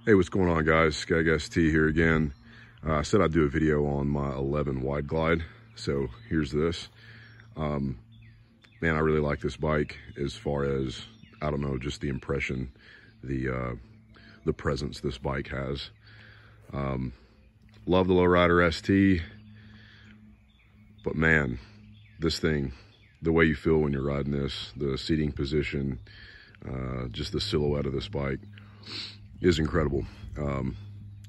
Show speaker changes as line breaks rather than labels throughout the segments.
Hey, what's going on, guys? Skag ST here again. I said I'd do a video on my 11 Wide Glide, so here's this. Man, I really like this bike as far as, I don't know, just the impression, the presence this bike has. Love the Lowrider ST, but man, this thing, the way you feel when you're riding this, the seating position, just the silhouette of this bike is incredible.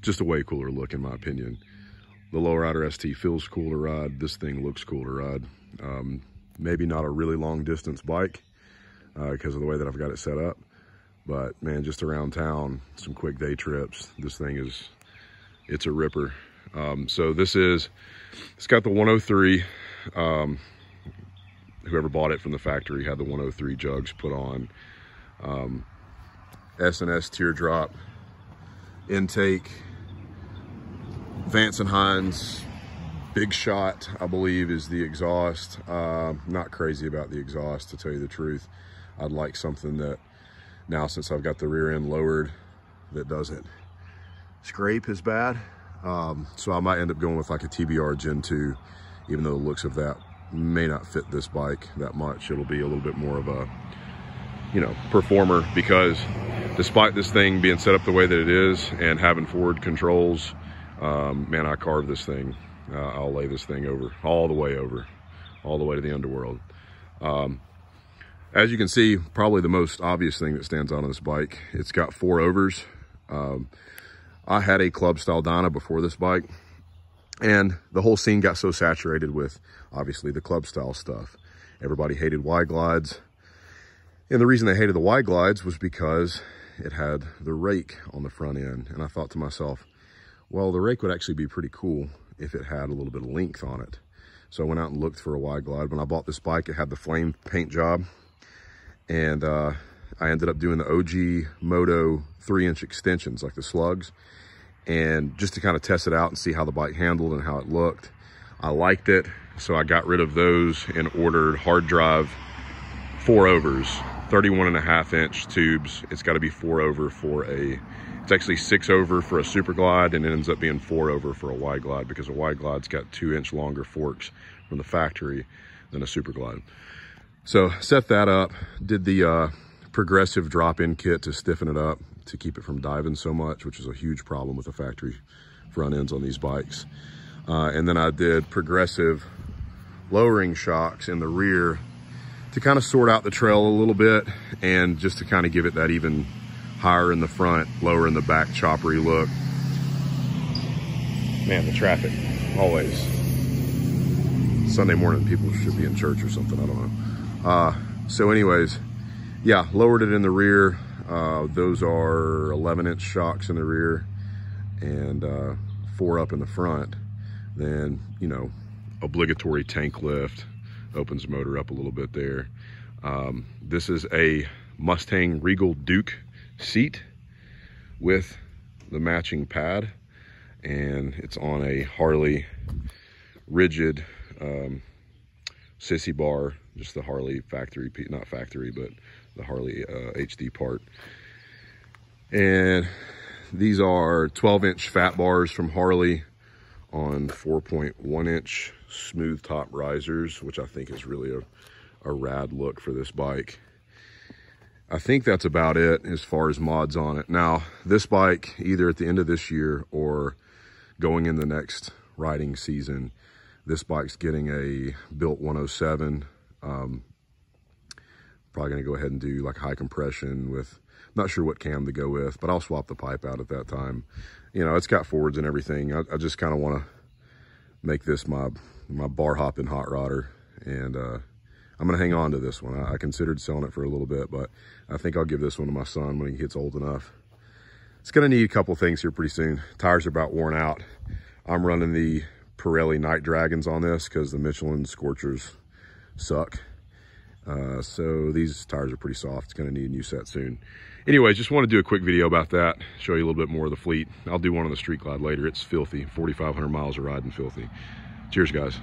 Just a way cooler look, in my opinion. The Lowrider ST feels cool to ride. This thing looks cool to ride. Maybe not a really long distance bike because of the way that I've got it set up, but man, just around town, some quick day trips, this thing is, it's a ripper. So it's got the 103. Whoever bought it from the factory had the 103 jugs put on. S&S teardrop intake, Vance & Hines Big Shot, I believe, is the exhaust. Not crazy about the exhaust, to tell you the truth. I'd like something that, now since I've got the rear end lowered, that doesn't scrape as bad. So I might end up going with like a TBR Gen 2, even though the looks of that may not fit this bike that much. It'll be a little bit more of a, you know, performer, because despite this thing being set up the way that it is and having forward controls, man, I carved this thing. I'll lay this thing over, all the way to the underworld. As you can see, probably the most obvious thing that stands out on this bike, it's got 4 overs. I had a club style Dyna before this bike, and the whole scene got so saturated with, obviously, the club style stuff. Everybody hated wide glides. And the reason they hated the wide glides was because it had the rake on the front end. And I thought to myself, well, the rake would actually be pretty cool if it had a little bit of length on it. So I went out and looked for a wide glide. When I bought this bike, it had the flame paint job. And I ended up doing the OG Moto 3-inch extensions, like the slugs. And just to kind of test it out and see how the bike handled and how it looked. I liked it, so I got rid of those and ordered hard drive 4 overs. 31.5-inch tubes. It's got to be 4 over for it's actually 6 over for a super glide, and it ends up being 4 over for a wide glide, because a wide glide's got 2-inch longer forks from the factory than a super glide. So set that up, did the progressive drop-in kit to stiffen it up to keep it from diving so much, which is a huge problem with the factory front ends on these bikes. And then I did progressive lowering shocks in the rear to kind of sort out the trail a little bit, and just to kind of give it that even higher in the front, lower in the back, choppery look. Man, the traffic, always. Sunday morning, people should be in church or something, I don't know. So anyways, yeah, lowered it in the rear. Those are 11-inch shocks in the rear and 4 up in the front. Then, you know, obligatory tank lift. Opens the motor up a little bit there. This is a Mustang Regal Duke seat with the matching pad, and it's on a Harley rigid sissy bar, just the Harley factory, not factory, but the Harley HD part. And these are 12-inch fat bars from Harley on 4.1-inch smooth top risers, which I think is really a rad look for this bike. I think that's about it as far as mods on it. Now, this bike, either at the end of this year or going in the next riding season, this bike's getting a built 107. Probably gonna go ahead and do like high compression with, not sure what cam to go with, but I'll swap the pipe out at that time. You know, it's got forwards and everything. I just kind of want to make this my bar hopping hot rodder, and I'm gonna hang on to this one. I considered selling it for a little bit, but I think I'll give this one to my son when he gets old enough. It's gonna need a couple things here pretty soon. Tires are about worn out. I'm running the Pirelli Night Dragons on this because the Michelin Scorchers suck. So these tires are pretty soft. It's gonna need a new set soon. Anyways, just want to do a quick video about that, show you a little bit more of the fleet. I'll do one on the street glide later. It's filthy, 4,500 miles of riding filthy. Cheers, guys.